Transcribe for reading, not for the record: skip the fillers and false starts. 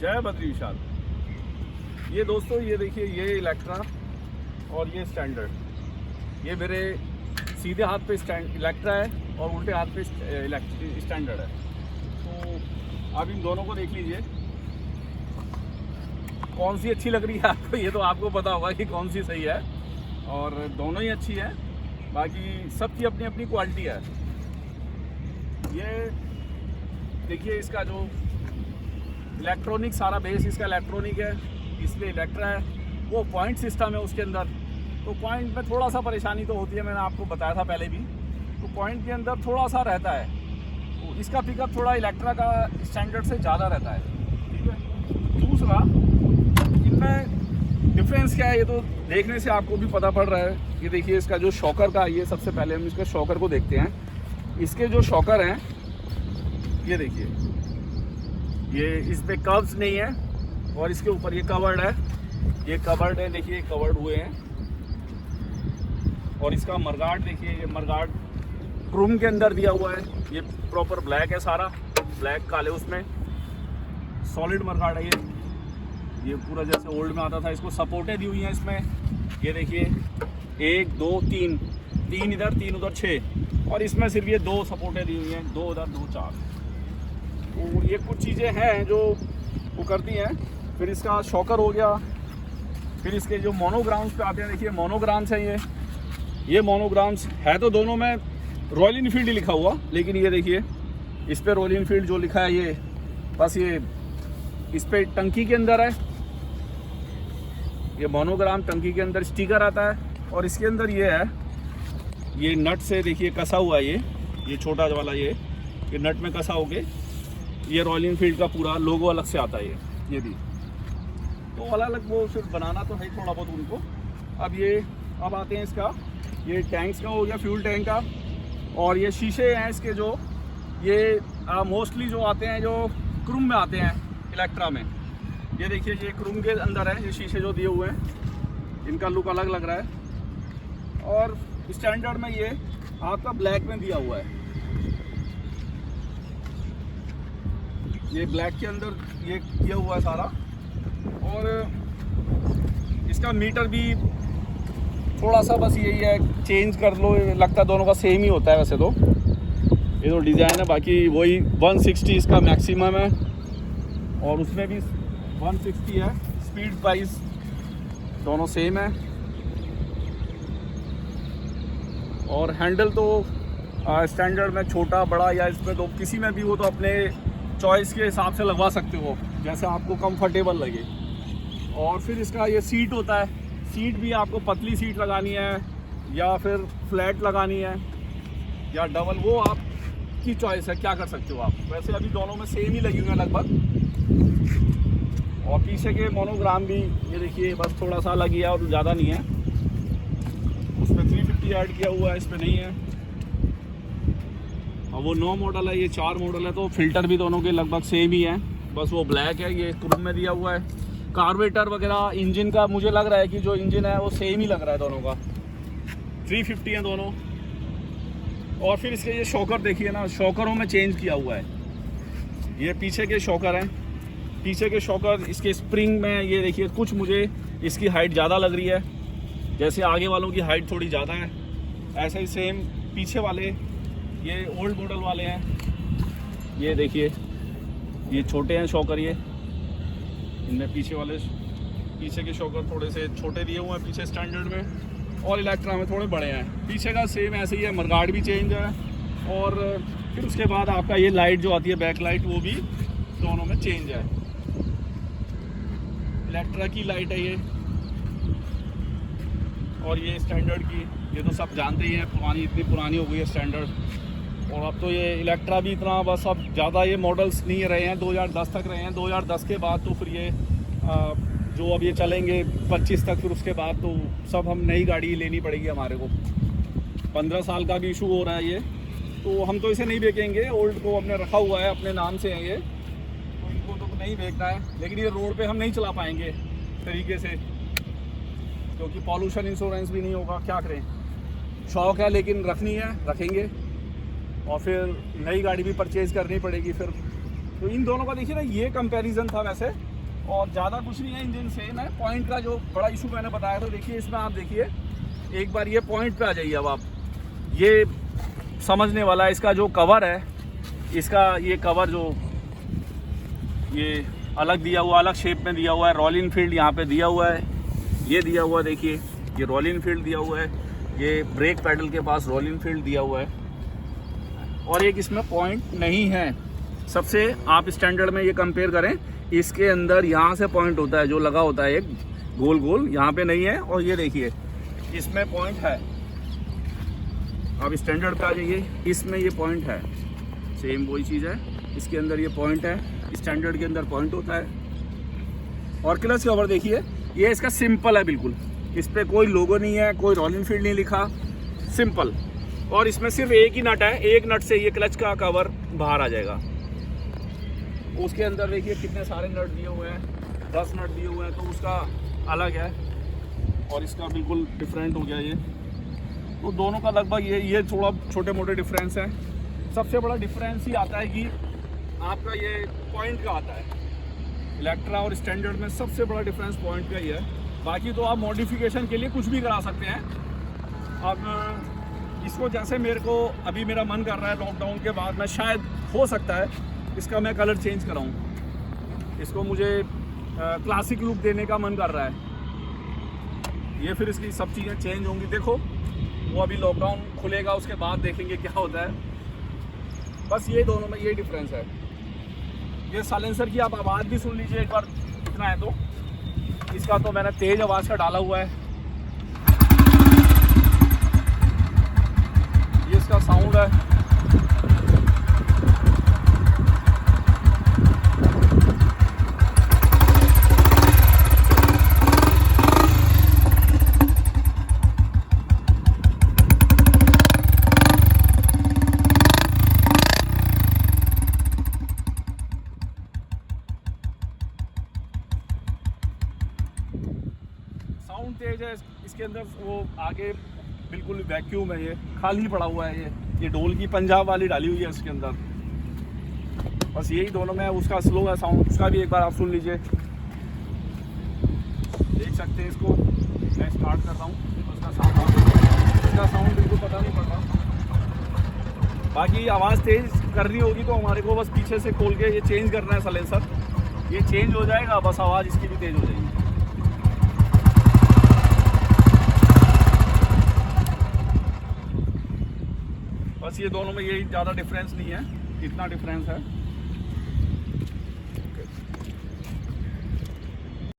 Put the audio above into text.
जय बद्री विशाल। ये दोस्तों ये देखिए, ये इलेक्ट्रा और ये स्टैंडर्ड। ये मेरे सीधे हाथ पे इलेक्ट्रा है और उल्टे हाथ पे स्टैंडर्ड है। तो आप इन दोनों को देख लीजिए, कौन सी अच्छी लग रही है आपको। ये तो आपको पता होगा कि कौन सी सही है, और दोनों ही अच्छी है। बाकी सबकी अपनी अपनी क्वालिटी है। ये देखिए, इसका जो इलेक्ट्रॉनिक सारा बेस इसका इलेक्ट्रॉनिक है, इसलिए इलेक्ट्रा है। वो पॉइंट सिस्टम है उसके अंदर, तो पॉइंट में थोड़ा सा परेशानी तो होती है, मैंने आपको बताया था पहले भी। तो पॉइंट के अंदर थोड़ा सा रहता है, तो इसका पिकअप थोड़ा इलेक्ट्रा का स्टैंडर्ड से ज़्यादा रहता है। ठीक है। दूसरा, इनमें डिफरेंस क्या है ये तो देखने से आपको भी पता पड़ रहा है। ये देखिए, इसका जो शॉकर का, ये सबसे पहले हम इसके शॉकर को देखते हैं। इसके जो शॉकर हैं, ये देखिए, ये इस पे कर्व्स नहीं है, और इसके ऊपर ये कवर्ड है। ये कवर्ड है, देखिए कवर्ड हुए हैं। और इसका मरगार्ड देखिए, ये मरगार्ड क्रोम के अंदर दिया हुआ है। ये प्रॉपर ब्लैक है, सारा ब्लैक काले उसमें सॉलिड मरगार्ड है। ये पूरा जैसे ओल्ड में आता था। इसको सपोर्टें दी हुई हैं इसमें। ये देखिए, 1 2 3 3 इधर 3 उधर 6, और इसमें सिर्फ ये 2 सपोर्टें दी हुई हैं, 2 उधर 2 4। तो ये कुछ चीज़ें हैं जो वो करती हैं। फिर इसका शॉकर हो गया। फिर इसके जो मोनोग्राम्स पे आते हैं, देखिए मोनोग्राम्स हैं ये मोनोग्राम्स है तो दोनों में रॉयल इनफील्ड ही लिखा हुआ, लेकिन ये देखिए इस पे रॉयल इनफील्ड जो लिखा है, ये बस ये इस पे टंकी के अंदर है। ये मोनोग्राम टंकी के अंदर स्टिकर आता है, और इसके अंदर ये है, ये नट से देखिए कसा हुआ है। ये छोटा वाला ये नट में कसा हो गया। ये रॉयल इनफील्ड का पूरा लोगो अलग से आता है। ये भी तो अलग अलग वो सिर्फ बनाना तो है थोड़ा बहुत उनको। अब आते हैं इसका, ये टैंक्स का हो गया, फ्यूल टैंक का। और ये शीशे हैं इसके, जो ये मोस्टली जो आते हैं, जो क्रूम में आते हैं इलेक्ट्रा में। ये देखिए, ये क्रूम के अंदर है ये शीशे जो दिए हुए हैं। इनका लुक अलग लग रहा है। और स्टैंडर्ड में ये आपका ब्लैक में दिया हुआ है। ये ब्लैक के अंदर ये किया हुआ है सारा। और इसका मीटर भी थोड़ा सा बस यही है, चेंज कर लो, लगता है दोनों का सेम ही होता है वैसे तो। ये तो डिज़ाइन है, बाकी वही 160 इसका मैक्सिमम है, और उसमें भी 160 है। स्पीड वाइज दोनों सेम है। और हैंडल तो स्टैंडर्ड में छोटा बड़ा या इसमें तो किसी में भी, वो तो अपने चॉइस के हिसाब से लगवा सकते हो, जैसे आपको कंफर्टेबल लगे। और फिर इसका ये सीट होता है। सीट भी आपको पतली सीट लगानी है, या फिर फ्लैट लगानी है, या डबल, वो आपकी चॉइस है, क्या कर सकते हो आप। वैसे अभी दोनों में सेम ही लगी हुई है लगभग। और पीछे के मोनोग्राम भी ये देखिए, बस थोड़ा सा अलग ही है और ज़्यादा नहीं है। उसमें 350 ऐड किया हुआ है, इस पर नहीं है। और वो 9 मॉडल है, ये 4 मॉडल है, तो फिल्टर भी दोनों के लगभग सेम ही है, बस वो ब्लैक है। ये क्रोम में दिया हुआ है। कार्बोरेटर वगैरह इंजन का मुझे लग रहा है कि जो इंजन है वो सेम ही लग रहा है दोनों का। 350 है दोनों। और फिर इसके ये शॉकर देखिए ना, शॉकरों में चेंज किया हुआ है। ये पीछे के शॉकर हैं। पीछे के शॉकर इसके स्प्रिंग में ये देखिए, कुछ मुझे इसकी हाइट ज़्यादा लग रही है, जैसे आगे वालों की हाइट थोड़ी ज़्यादा है, ऐसे ही सेम पीछे वाले ये ओल्ड मॉडल वाले हैं। ये देखिए, ये छोटे हैं शॉकर। ये इनमें पीछे के शॉकर थोड़े से छोटे दिए हुए हैं पीछे स्टैंडर्ड में, और इलेक्ट्रा में थोड़े बड़े हैं। पीछे का सेम ऐसे ही है, मरगार्ड भी चेंज है। और फिर उसके बाद आपका ये लाइट जो आती है, बैक लाइट, वो भी दोनों में चेंज है। इलेक्ट्रा की लाइट है ये, और ये स्टैंडर्ड की। ये तो सब जानते ही हैं, इतनी पुरानी हो गई है स्टैंडर्ड। और अब तो ये इलेक्ट्रा भी इतना, बस अब ज़्यादा ये मॉडल्स नहीं रहे हैं, 2010 तक रहे हैं। 2010 के बाद तो फिर ये जो अब ये चलेंगे 25 तक, फिर उसके बाद तो सब हम नई गाड़ी लेनी पड़ेगी हमारे को। 15 साल का भी इशू हो रहा है ये, तो हम तो इसे नहीं बेचेंगे। ओल्ड को हमने रखा हुआ है, अपने नाम से है ये, तो इनको तो नहीं बेचना है। लेकिन ये रोड पे हम नहीं चला पाएंगे तरीके से, क्योंकि पॉल्यूशन इंश्योरेंस भी नहीं होगा। क्या करें, शौक़ है लेकिन रखनी है, रखेंगे। और फिर नई गाड़ी भी परचेज़ करनी पड़ेगी फिर। तो इन दोनों का देखिए ना, ये कंपैरिजन था वैसे। और ज़्यादा कुछ नहीं है, इंजन सेम है। पॉइंट का जो बड़ा इशू मैंने बताया था, देखिए इसमें आप देखिए एक बार ये पॉइंट पे आ जाइए। अब आप ये समझने वाला है, इसका जो कवर है, इसका ये कवर जो ये अलग दिया हुआ, अलग शेप में दिया हुआ है। रॉयल एनफील्ड यहाँ पे दिया हुआ है, ये दिया हुआ देखिए, ये रॉयल एनफील्ड दिया हुआ है। ये ब्रेक पैडल के पास रॉयल एनफील्ड दिया हुआ है। और एक इसमें पॉइंट नहीं है। सबसे आप स्टैंडर्ड में ये कंपेयर करें, इसके अंदर यहाँ से पॉइंट होता है, जो लगा होता है एक गोल गोल, यहाँ पे नहीं है। और ये देखिए इसमें पॉइंट है। आप स्टैंडर्ड पे आ जाइए, इसमें ये पॉइंट है, सेम वही चीज़ है। इसके अंदर ये पॉइंट है, स्टैंडर्ड के अंदर पॉइंट होता है। और क्लच कवर देखिए, ये इसका सिंपल है बिल्कुल, इस पर कोई लोगो नहीं है, कोई रॉयल एनफील्ड नहीं लिखा, सिंपल। और इसमें सिर्फ एक ही नट है, एक नट से ये क्लच का कवर बाहर आ जाएगा। उसके अंदर देखिए कितने सारे नट दिए हुए हैं, 10 नट दिए हुए हैं, तो उसका अलग है और इसका बिल्कुल डिफरेंट हो गया ये। तो दोनों का लगभग ये थोड़ा छोटे मोटे डिफरेंस है। सबसे बड़ा डिफरेंस ही आता है कि आपका ये पॉइंट का आता है। इलेक्ट्रा और स्टैंडर्ड में सबसे बड़ा डिफरेंस पॉइंट का ही है। बाकी तो आप मॉडिफिकेशन के लिए कुछ भी करा सकते हैं। अब इसको जैसे मेरे को अभी मेरा मन कर रहा है, लॉकडाउन के बाद मैं शायद हो सकता है इसका मैं कलर चेंज कराऊं। इसको मुझे क्लासिक लुक देने का मन कर रहा है। ये फिर इसकी सब चीज़ें चेंज होंगी, देखो वो अभी लॉकडाउन खुलेगा उसके बाद देखेंगे क्या होता है। बस ये दोनों में ये डिफरेंस है। ये साइलेंसर की आप आवाज़ भी सुन लीजिए एक बार, इतना है तो। इसका तो मैंने तेज़ आवाज़ का डाला हुआ है। ये इसका साउंड है। साउंड तेज है इसके अंदर। वो आगे बिल्कुल वैक्यूम है, ये खाली पड़ा हुआ है। ये ढोल की पंजाब वाली डाली हुई है इसके अंदर। बस यही दोनों में। उसका स्लो है साउंड, उसका भी एक बार आप सुन लीजिए, देख सकते हैं। इसको मैं स्टार्ट कर रहा हूँ, उसका साउंड बिल्कुल पता नहीं पड़ रहा। बाकी आवाज़ तेज़ करनी होगी तो हमारे को बस पीछे से खोल के ये चेंज करना है साइलेंसर। ये चेंज हो जाएगा, बस आवाज़ इसकी भी तेज़ हो जाएगी। बस ये दोनों में यही ज़्यादा डिफरेंस नहीं है, इतना डिफरेंस है।